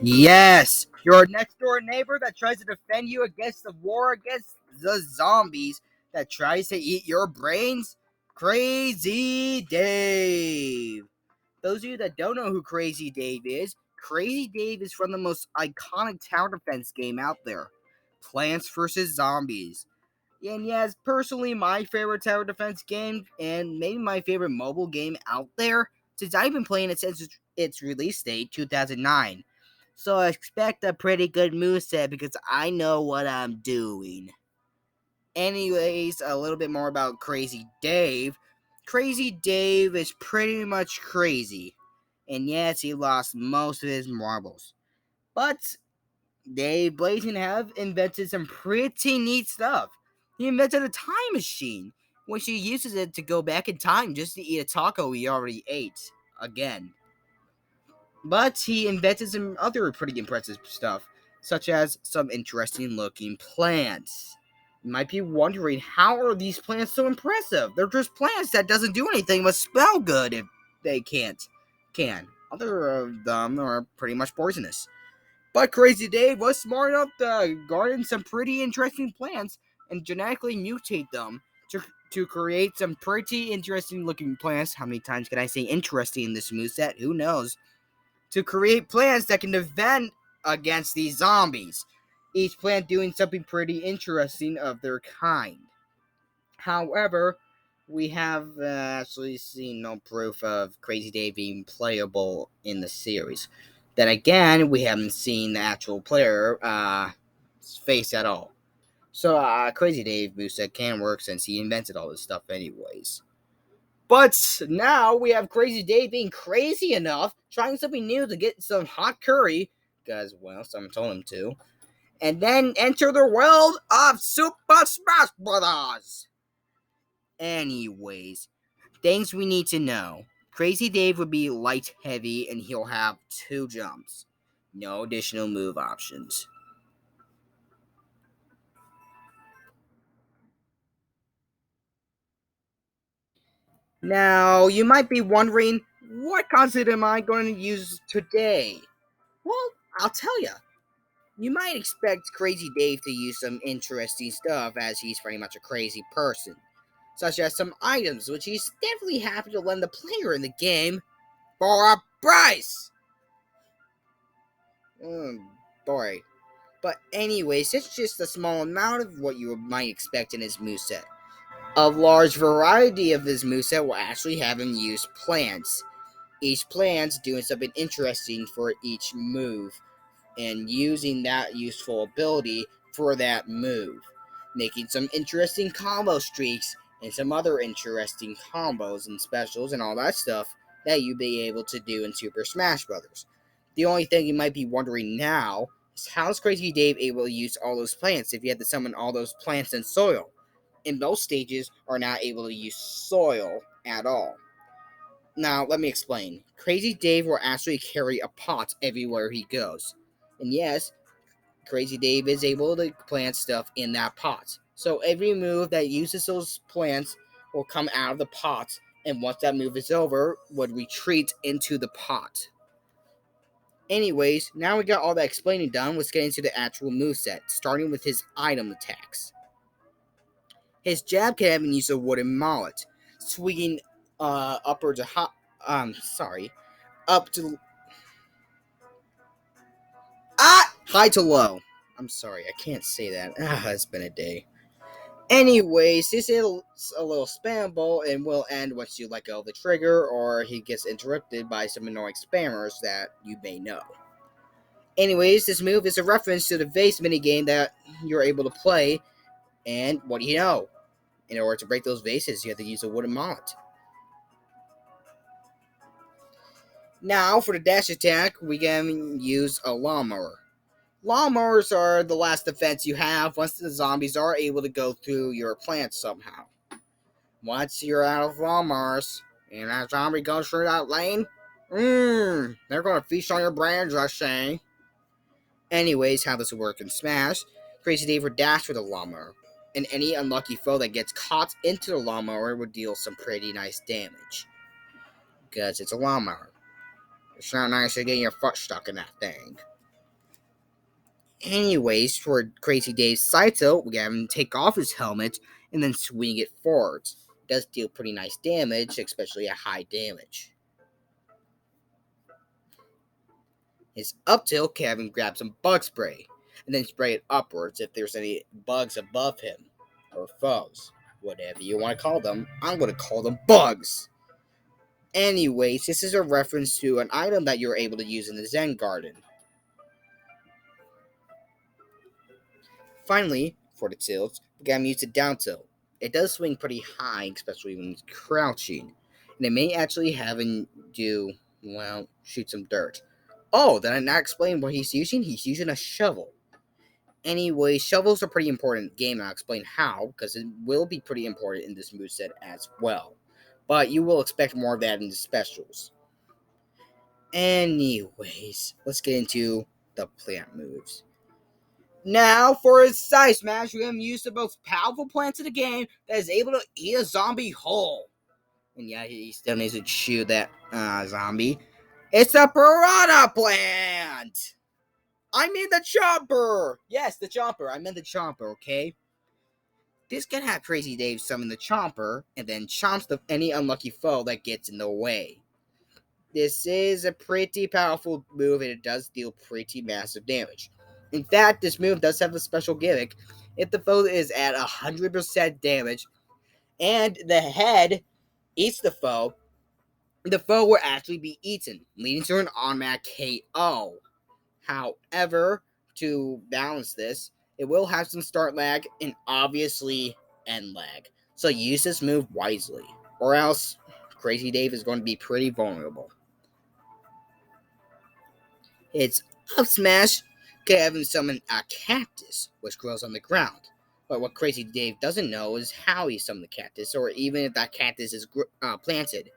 Yes, your next door neighbor that tries to defend you against the war against the zombies that tries to eat your brains? Crazy Dave. Those of you that don't know who Crazy Dave is from the most iconic tower defense game out there, Plants vs. Zombies. And yes, personally, my favorite tower defense game, and maybe my favorite mobile game out there, since I've been playing it since its release date, 2009. So I expect a pretty good moveset because I know what I'm doing. Anyways, a little bit more about Crazy Dave. Crazy Dave is pretty much crazy. And yes, he lost most of his marbles. But Dave Blazing have invented some pretty neat stuff. He invented a time machine, which he uses it to go back in time just to eat a taco he already ate again. But he invented some other pretty impressive stuff, such as some interesting looking plants. You might be wondering, how are these plants so impressive? They're just plants that doesn't do anything but smell good if they can. Other of them are pretty much poisonous. But Crazy Dave was smart enough to garden some pretty interesting plants and genetically mutate them to create some pretty interesting looking plants. How many times can I say interesting in this moveset? Who knows? To create plants that can defend against these zombies. Each plant doing something pretty interesting of their kind. However, we have actually seen no proof of Crazy Dave being playable in the series. Then again, we haven't seen the actual player face at all. So Crazy Dave moveset can work since he invented all this stuff anyways. But now we have Crazy Dave being crazy enough, trying something new to get some hot curry, because, well, someone told him to, and then enter the world of Super Smash Brothers. Anyways, things we need to know. Crazy Dave would be light heavy and he'll have 2 jumps. No additional move options. Now, you might be wondering, what concept am I going to use today? Well, I'll tell you. You might expect Crazy Dave to use some interesting stuff as he's pretty much a crazy person, such as some items which he's definitely happy to lend the player in the game for a price. Boy. But anyways, it's just a small amount of what you might expect in his moveset. A large variety of his moveset will actually have him use plants. Each plant's doing something interesting for each move, and using that useful ability for that move, making some interesting combo streaks and some other interesting combos and specials and all that stuff that you'll be able to do in Super Smash Bros. The only thing you might be wondering now is, how's Crazy Dave able to use all those plants if you had to summon all those plants in soil? And those stages are not able to use soil at all. Now, let me explain. Crazy Dave will actually carry a pot everywhere he goes. And yes, Crazy Dave is able to plant stuff in that pot. So every move that uses those plants will come out of the pot, and once that move is over, would retreat into the pot. Anyways, now we got all that explaining done, let's get into the actual moveset, starting with his item attacks. His jab can even use a wooden mallet, swinging upwards of up to high to low. I'm sorry, I can't say that. It's been a day. Anyways, this is a little spammable and will end once you let go of the trigger or he gets interrupted by some annoying spammers that you may know. Anyways, this move is a reference to the vase minigame that you're able to play, and what do you know? In order to break those vases, you have to use a wooden mallet. Now, for the dash attack, we can use a lawnmower. Lawnmowers are the last defense you have once the zombies are able to go through your plants somehow. Once you're out of lawnmowers, and that zombie goes through that lane, they're gonna feast on your brains, I say. Anyways, how does it work in Smash? Crazy Dave would dash with a lawnmower, and any unlucky foe that gets caught into the lawnmower would deal some pretty nice damage. Because it's a lawnmower. It's not nice to get your foot stuck in that thing. Anyways, for Crazy Dave's Saito, we have him take off his helmet and then swing it forwards. It does deal pretty nice damage, especially at high damage. His up tilt, Kevin grabs some bug spray and then spray it upwards if there's any bugs above him or foes. Whatever you want to call them, I'm going to call them bugs. Anyways, this is a reference to an item that you're able to use in the Zen Garden. Finally, for the tilts, we gotta use the down tilt. It does swing pretty high, especially when it's crouching. And it may actually have him do, well, shoot some dirt. Oh, did I not explain what he's using? He's using a shovel. Anyway, shovels are pretty important in the game, and I'll explain how, because it will be pretty important in this moveset as well. But you will expect more of that in the specials. Anyways, let's get into the plant moves. Now, for his side smash, we have used the most powerful plant in the game that is able to eat a zombie whole. And yeah, he still needs to shoot that zombie. It's a piranha plant! I mean the chomper! Yes, the chomper. I meant the chomper, okay? This can have Crazy Dave summon the chomper and then chomps any unlucky foe that gets in the way. This is a pretty powerful move and it does deal pretty massive damage. In fact, this move does have a special gimmick. If the foe is at 100% damage and the head eats the foe will actually be eaten, leading to an automatic KO. However, to balance this, it will have some start lag and obviously end lag. So use this move wisely, or else Crazy Dave is going to be pretty vulnerable. It's up smash can have him summon a cactus, which grows on the ground. But what Crazy Dave doesn't know is how he summoned the cactus, or even if that cactus is planted.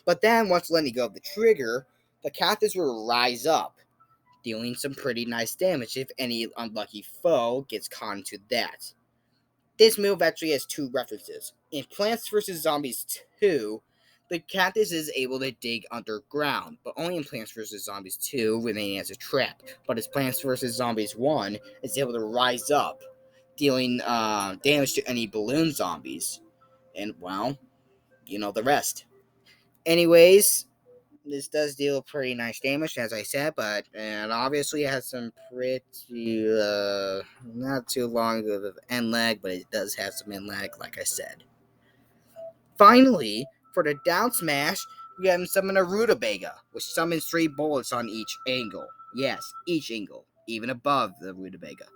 But then, once letting go of the trigger, the cactus will rise up, dealing some pretty nice damage if any unlucky foe gets caught into that. This move actually has two references. In Plants vs. Zombies 2, the cactus is able to dig underground, but only in Plants vs. Zombies 2 remaining as a trap. But as Plants vs. Zombies 1, it's able to rise up, dealing damage to any balloon zombies. And, well, you know the rest. Anyways, this does deal pretty nice damage, as I said, but it obviously has some pretty, not too long of end lag, but it does have some end lag, like I said. Finally, for the down smash, we have him summon a rutabaga, which summons 3 bullets on each angle. Yes, each angle, even above the rutabaga.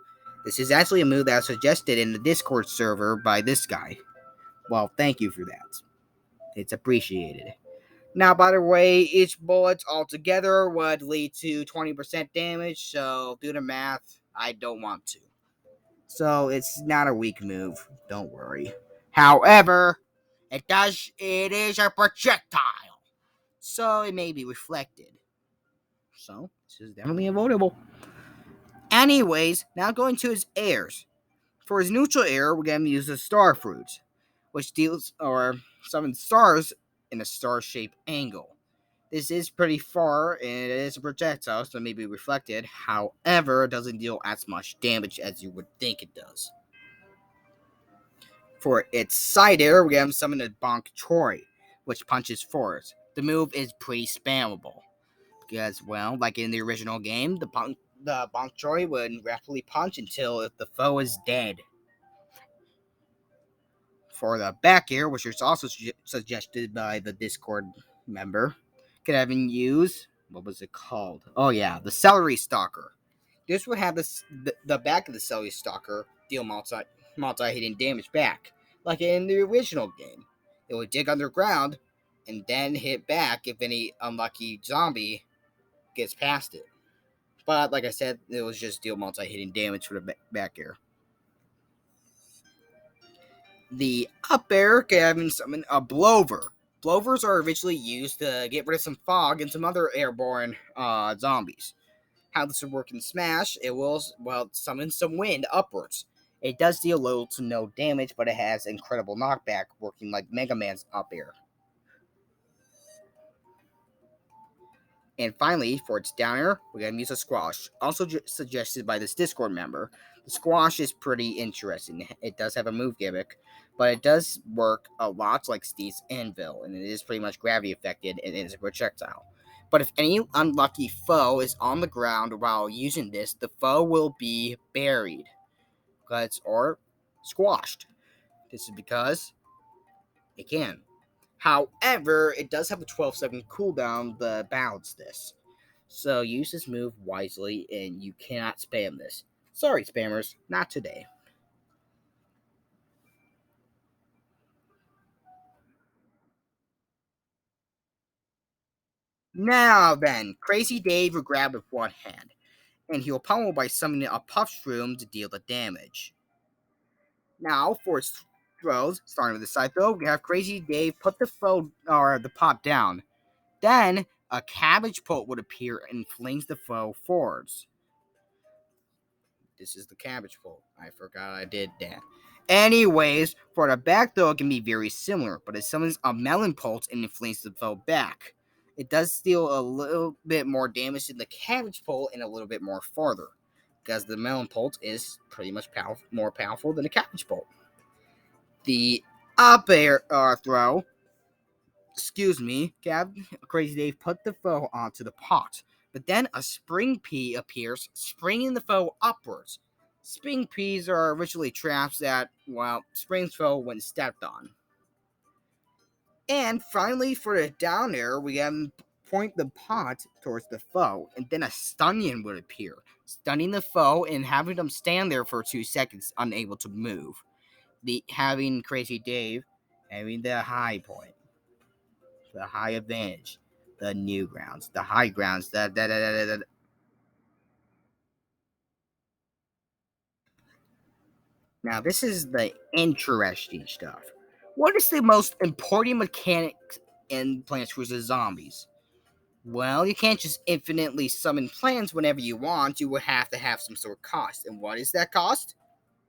This is actually a move that was suggested in the Discord server by this guy. Well, thank you for that. It's appreciated. Now, by the way, each bullet altogether would lead to 20% damage, so do the math. I don't want to. So it's not a weak move, don't worry. However, it is a projectile, so it may be reflected. So this is definitely avoidable. Anyways, now going to his airs. For his neutral air, we're going to use the star fruit, which deals or summons stars in a star-shaped angle. This is pretty far, and it is a projectile, so it may be reflected. However, it doesn't deal as much damage as you would think it does. For its side air, we have summon a Bonk Troy, which punches forwards. The move is pretty spammable. Because, well, like in the original game, the Bonk Troy would rapidly punch until the foe is dead. For the back air, which is also suggested by the Discord member, could have been used. What was it called? Oh yeah, the Celery Stalker. This would have the back of the cellular stalker deal multi hitting damage back, like in the original game. It would dig underground and then hit back if any unlucky zombie gets past it. But like I said, it was just deal multi hitting damage for the back air. The up air can summon a blower. Blowers are originally used to get rid of some fog and some other airborne zombies. How this would work in Smash, it will summon some wind upwards. It does deal little to no damage, but it has incredible knockback, working like Mega Man's up air. And finally, for its down air, we're going to use a squash, also suggested by this Discord member. The squash is pretty interesting. It does have a move gimmick, but it does work a lot like Steve's anvil, and it is pretty much gravity affected and it is a projectile. But if any unlucky foe is on the ground while using this, the foe will be buried, or squashed. This is because it can. However, it does have a 12-second cooldown to balance this. So use this move wisely and you cannot spam this. Sorry, spammers, not today. Now then, Crazy Dave will grab with one hand, and he'll pummel by summoning a puff shroom to deal the damage. Now, for its throws, starting with the side throw, we have Crazy Dave put the foe or the pot down. Then a cabbage pult would appear and flings the foe forwards. This is the cabbage pult. I forgot I did that. Anyways, for the back throw, it can be very similar, but it summons a melon pulse and inflates the foe back. It does deal a little bit more damage than the cabbage pult and a little bit more farther, because the melon pulse is pretty much more powerful than the cabbage pult. The up air throw, excuse me, Crazy Dave put the foe onto the pot, but then a spring pea appears, springing the foe upwards. Spring peas are originally traps that, well, springs foe when stepped on. And finally, for the down air, we have point the pot towards the foe, and then a stunion would appear, stunning the foe and having them stand there for 2 seconds, unable to move. Having Crazy Dave having the high point, the high advantage, the new grounds, the high grounds, Now, this is the interesting stuff. What is the most important mechanic in Plants vs. Zombies? Well, you can't just infinitely summon plants whenever you want. You would have to have some sort of cost. And what is that cost?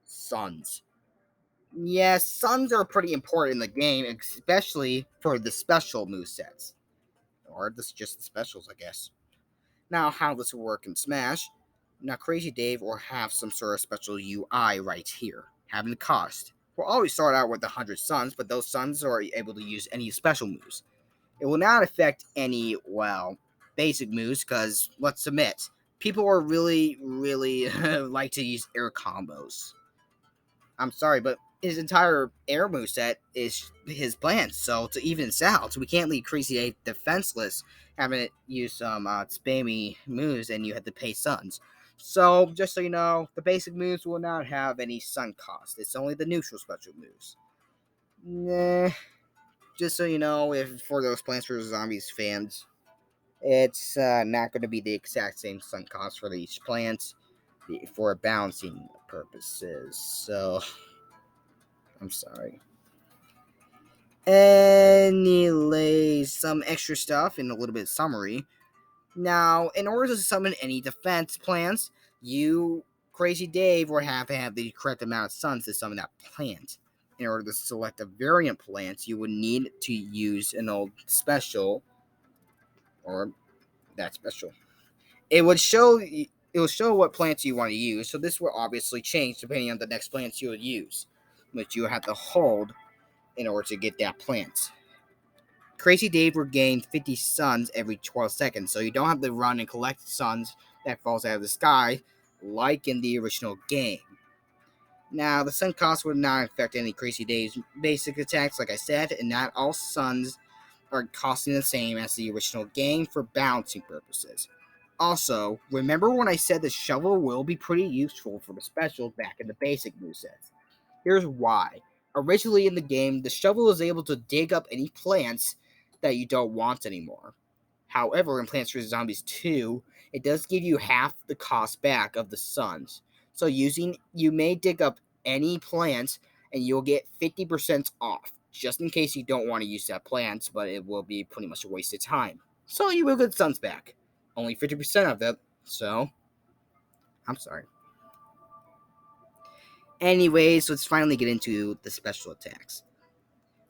Suns. Yes, suns are pretty important in the game, especially for the special movesets. Or just the specials, I guess. Now, how this will work in Smash. Now, Crazy Dave will have some sort of special UI right here, having the cost. We'll always start out with 100 suns, but those suns are able to use any special moves. It will not affect any, well, basic moves, because, let's admit, people are really like to use air combos. I'm sorry, but his entire air move set is his plan. So to even this out, we can't leave Crazy Dave defenseless, having it use some spammy moves, and you have to pay suns. So just so you know, the basic moves will not have any sun cost. It's only the neutral special moves. Nah, just so you know, if for those Plants vs Zombies fans, it's not going to be the exact same sun cost for each plant for balancing purposes. So I'm sorry. Anyways, some extra stuff and a little bit of summary. Now, in order to summon any defense plants, you, Crazy Dave, will have to have the correct amount of suns to summon that plant. In order to select a variant plant, you would need to use an old special, or that special. It would show what plants you want to use. So this will obviously change depending on the next plants you would use, which you have to hold in order to get that plant. Crazy Dave will gain 50 suns every 12 seconds, so you don't have to run and collect suns that falls out of the sky like in the original game. Now, the sun cost would not affect any Crazy Dave's basic attacks, like I said, and not all suns are costing the same as the original game for balancing purposes. Also, remember when I said the shovel will be pretty useful for the specials back in the basic movesets? Here's why. Originally in the game, the shovel is able to dig up any plants that you don't want anymore. However, in Plants vs. Zombies 2, it does give you half the cost back of the suns. So you may dig up any plants and you'll get 50% off, just in case you don't want to use that plant, but it will be pretty much a waste of time. So you will get suns back. Only 50% of it, so I'm sorry. Anyways, let's finally get into the special attacks.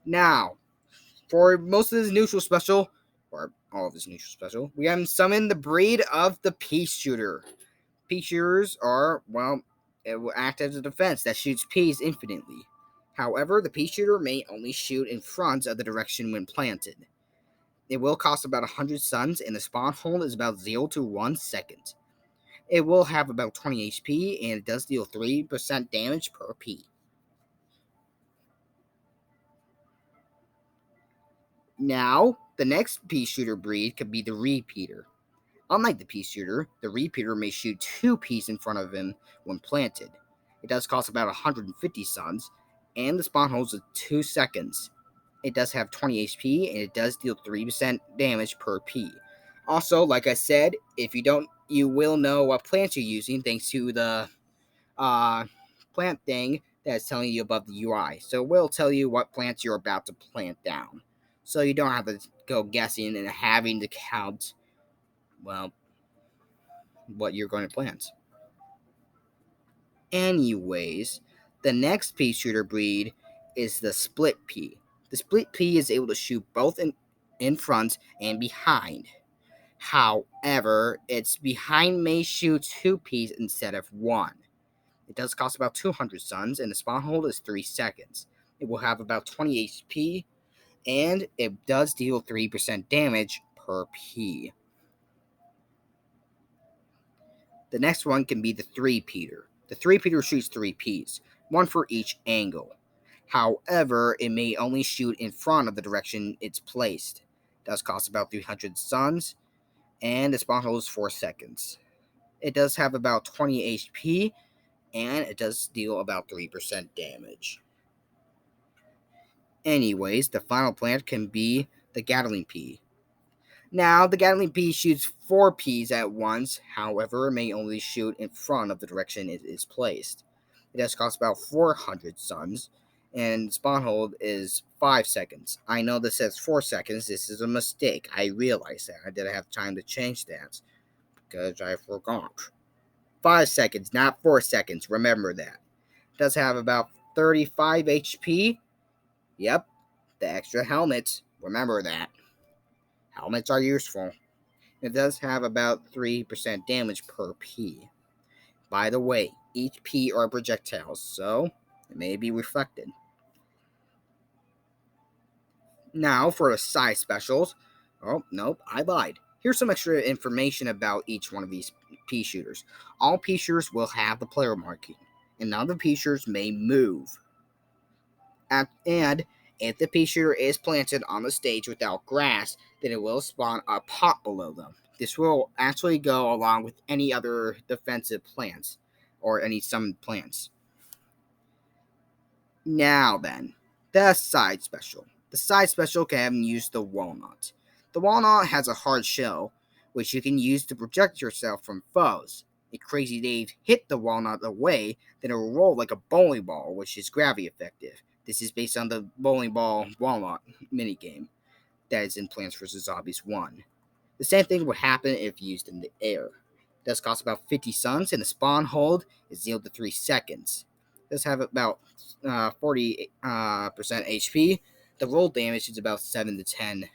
Now, for most of this neutral special, or all of this neutral special, we have summoned the breed of the pea shooter. Pea shooters are, well, it will act as a defense that shoots peas infinitely. However, the pea shooter may only shoot in front of the direction when planted. It will cost about 100 suns, and the spawn hold is about 0 to 1 second. It will have about 20 HP, and it does deal 3% damage per pea. Now, the next pea shooter breed could be the repeater. Unlike the pea shooter, the repeater may shoot 2 peas in front of him when planted. It does cost about 150 suns, and the spawn holds is 2 seconds. It does have 20 HP, and it does deal 3% damage per pea. Also, like I said, if you don't, you will know what plants you're using thanks to the plant thing that's telling you above the UI. So it will tell you what plants you're about to plant down. So you don't have to go guessing and having to count, well, what you're going to plant. Anyways, the next pea shooter breed is the split pea. The split pea is able to shoot both in front and behind. However, its behind may shoot 2 peas instead of 1. It does cost about 200 suns, and the spawn hold is 3 seconds. It will have about 20 HP, and it does deal 3% damage per pea. The next one can be the 3-peater. The 3-peater shoots 3 peas, 1 for each angle. However, it may only shoot in front of the direction it's placed. It does cost about 300 suns, and the spawn hold is 4 seconds. It does have about 20 HP, and it does deal about 3% damage. Anyways, the final plant can be the Gatling pea. Now, the Gatling pea shoots 4 peas at once, however, it may only shoot in front of the direction it is placed. It does cost about 400 suns, and spawn hold is 5 seconds. I know this says 4 seconds, this is a mistake. I realize that. I didn't have time to change that, because I forgot. 5 seconds, not 4 seconds, remember that. It does have about 35 HP. Yep, the extra helmet, remember that. Helmets are useful. It does have about 3% damage per pea. By the way, each pea are projectiles, so it may be reflected. Now for the size specials. Oh, nope, I lied. Here's some extra information about each one of these pea shooters. All pea shooters will have the player marking, and none of the pea shooters may move. And if the pea shooter is planted on the stage without grass, then it will spawn a pot below them. This will actually go along with any other defensive plants or any summoned plants. Now then, the side special. The side special can use the walnut. The walnut has a hard shell, which you can use to protect yourself from foes. If Crazy Dave hit the walnut away, then it will roll like a bowling ball, which is gravity effective. This is based on the bowling ball walnut minigame that is in Plants vs. Zombies 1. The same thing would happen if used in the air. It does cost about 50 suns, and the spawn hold is 0 to 3 seconds. It does have about 40% HP. The roll damage is about 7 to 10%.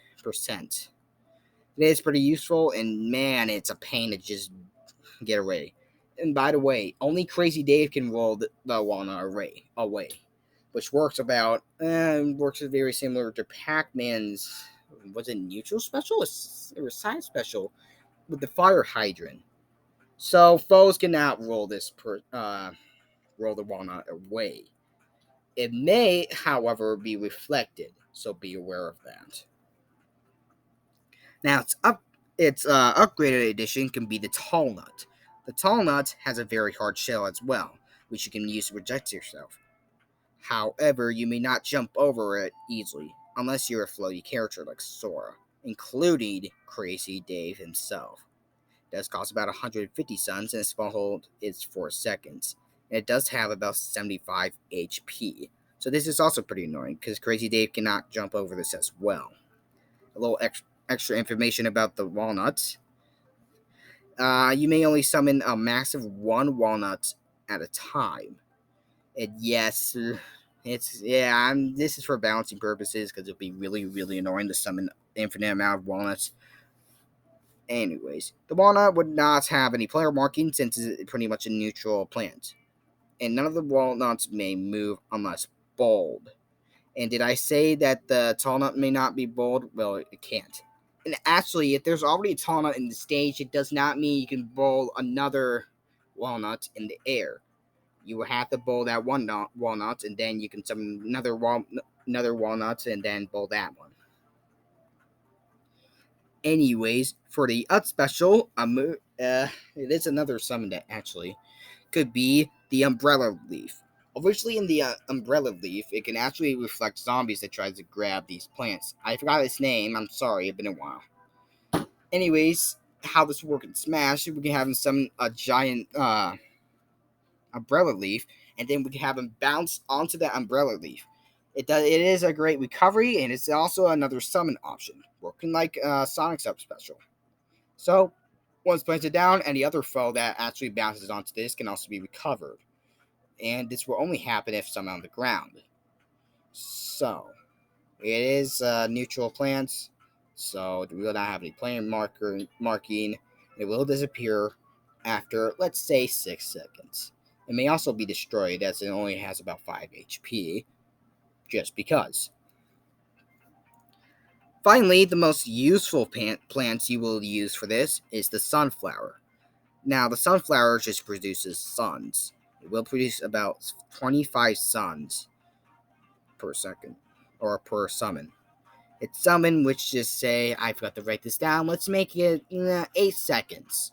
It is pretty useful, and man, it's a pain to just get away. And by the way, only Crazy Dave can roll the walnut away, which works works very similar to Pac-Man's. Was it neutral special or side special with the fire hydrant? So foes cannot roll roll the walnut away. It may, however, be reflected, so be aware of that. Now it's up Its upgraded edition can be the tall nut. The tall nut has a very hard shell as well, which you can use to protect yourself. However, you may not jump over it easily, unless you're a floaty character like Sora, including Crazy Dave himself. It does cost about 150 suns, and its spawn hold is 4 seconds. And it does have about 75 HP. So this is also pretty annoying, because Crazy Dave cannot jump over this as well. A little extra information about the walnuts. You may only summon a max of one walnut at a time. And yes, this is for balancing purposes because it'll be really, really annoying to summon infinite amount of walnuts. Anyways, the walnut would not have any player marking since it's pretty much a neutral plant. And none of the walnuts may move unless bold. And did I say that the tall nut may not be bold? Well, it can't. And actually, if there's already a tall nut in the stage, it does not mean you can bowl another walnut in the air. You will have to bowl that one walnut, and then you can summon another walnut, and then bowl that one. Anyways, for the Ut special, it is another summon that actually could be the Umbrella Leaf. Originally in the Umbrella Leaf, it can actually reflect zombies that try to grab these plants. I forgot its name. I'm sorry. It's been a while. Anyways, how this works in Smash, we can have him summon a giant umbrella leaf, and then we can have him bounce onto that umbrella leaf. It is a great recovery, and it's also another summon option, working like Sonic Sub Special. So, once planted down, any other foe that actually bounces onto this can also be recovered. And this will only happen if summoned on the ground. So, it is neutral plants, so it will not have any player marking. It will disappear after, let's say, 6 seconds. It may also be destroyed as it only has about 5 HP, just because. Finally, the most useful plants you will use for this is the sunflower. Now, the sunflower just produces suns. It will produce about 25 suns per second, or per summon. It's summon, which just say, I forgot to write this down, let's make it 8 seconds.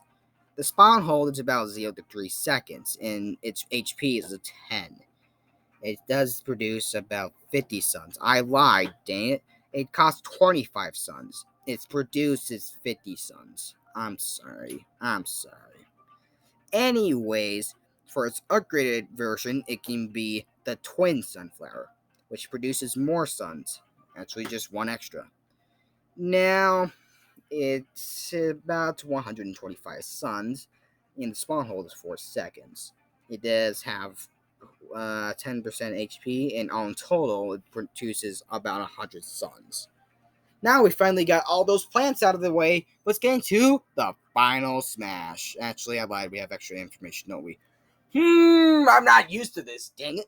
The spawn hold is about 0 to 3 seconds, and its HP is a 10. It does produce about 50 suns. I lied, dang it. It costs 25 suns. It produces 50 suns. I'm sorry. Anyways, for its upgraded version, it can be the twin sunflower, which produces more suns. Actually, just one extra. Now, it's about 125 suns, and the spawn hold is 4 seconds. It does have 10% HP, and on total, it produces about 100 suns. Now we finally got all those plants out of the way. Let's get into the final smash. Actually, I lied. We have extra information, don't we? I'm not used to this. Dang it.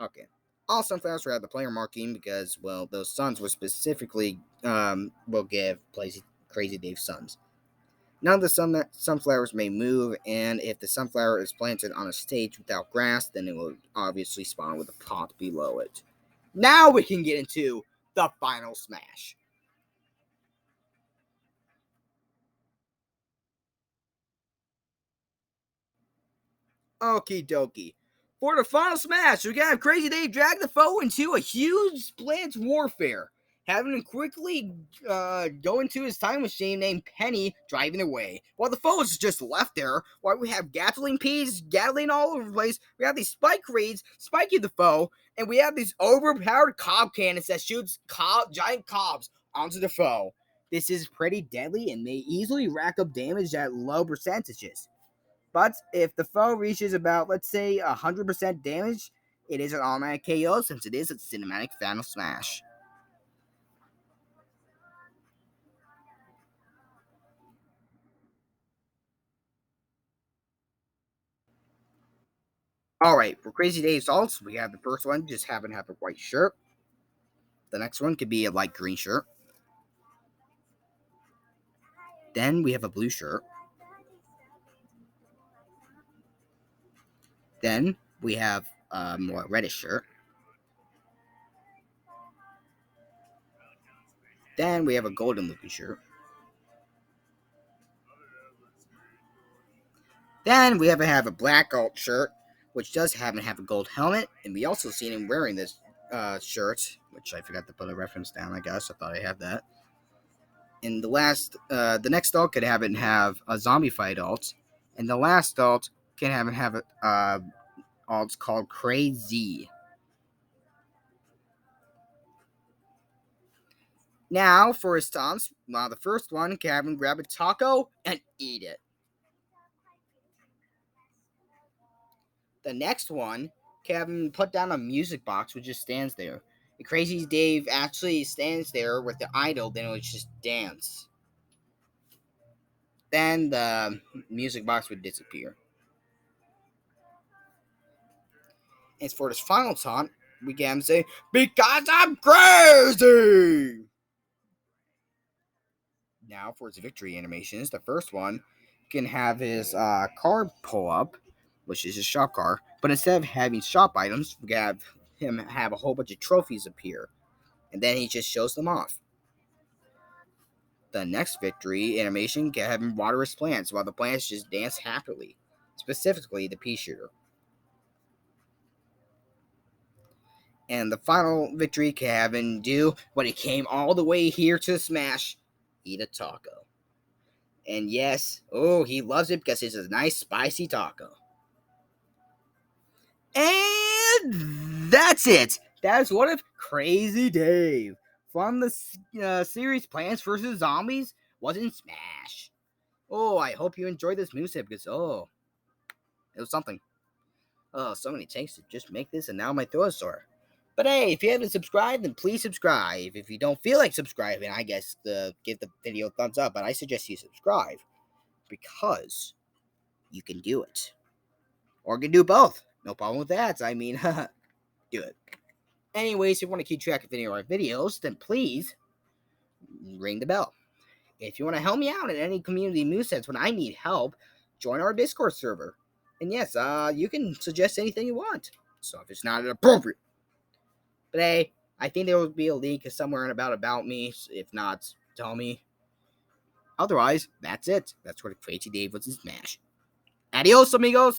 Okay. All sunflowers will have the player marking because, well, those suns were specifically will give Crazy Dave suns. None of the sunflowers may move, and if the sunflower is planted on a stage without grass, then it will obviously spawn with a pot below it. Now we can get into the final smash. Okie dokie. For the final smash, we gotta have Crazy Dave drag the foe into a huge plant warfare, having him quickly go into his time machine named Penny, driving away. While the foe is just left there, while we have Gatling peas Gatling all over the place, we have these spike raids spiking the foe, and we have these overpowered cob cannons that shoots giant cobs onto the foe. This is pretty deadly and may easily rack up damage at low percentages. But if the foe reaches about, let's say, 100% damage, it is an automatic KO since it is a cinematic final smash. Alright, for Crazy Dave's alts, we have the first one, just happen to have a white shirt. The next one could be a light green shirt. Then we have a blue shirt. Then we have a more reddish shirt. Then we have a golden looking shirt. Then we have a black alt shirt, which does happen to have a gold helmet, and we also seen him wearing this shirt, which I forgot to put a reference down. I guess I thought I had that. And the next alt could have it have a zombie fight alt, and the last alt can have a alt called Crazy. Now for his taunts, the first one, can have him grab a taco and eat it. The next one, Kevin put down a music box which just stands there. The Crazy Dave actually stands there with the idol, then it would just dance. Then the music box would disappear. As for this final taunt, we get him say, "Because I'm crazy!" Now for his victory animations, the first one can have his car pull up, which is his shop car, but instead of having shop items, we have him have a whole bunch of trophies appear, and then he just shows them off. The next victory animation can have him water his plants while the plants just dance happily, specifically the pea shooter. And the final victory can have him do what he came all the way here to smash, eat a taco. And yes, oh, he loves it because it's a nice spicy taco. And that's it. That is one of Crazy Dave from the series Plants vs. Zombies was in Smash. Oh, I hope you enjoyed this moveset because, oh, it was something. Oh, so many takes to just make this, and now my throat is sore. But hey, if you haven't subscribed, then please subscribe. If you don't feel like subscribing, I guess give the video a thumbs up, but I suggest you subscribe because you can do it. Or you can do both. No problem with that. I mean, do it. Anyways, if you want to keep track of any of our videos, then please ring the bell. If you want to help me out in any community movesets when I need help, join our Discord server. And yes, you can suggest anything you want. So if it's not inappropriate. But hey, I think there will be a link somewhere about me. If not, tell me. Otherwise, that's it. That's what Crazy Dave was in Smash. Adios, amigos!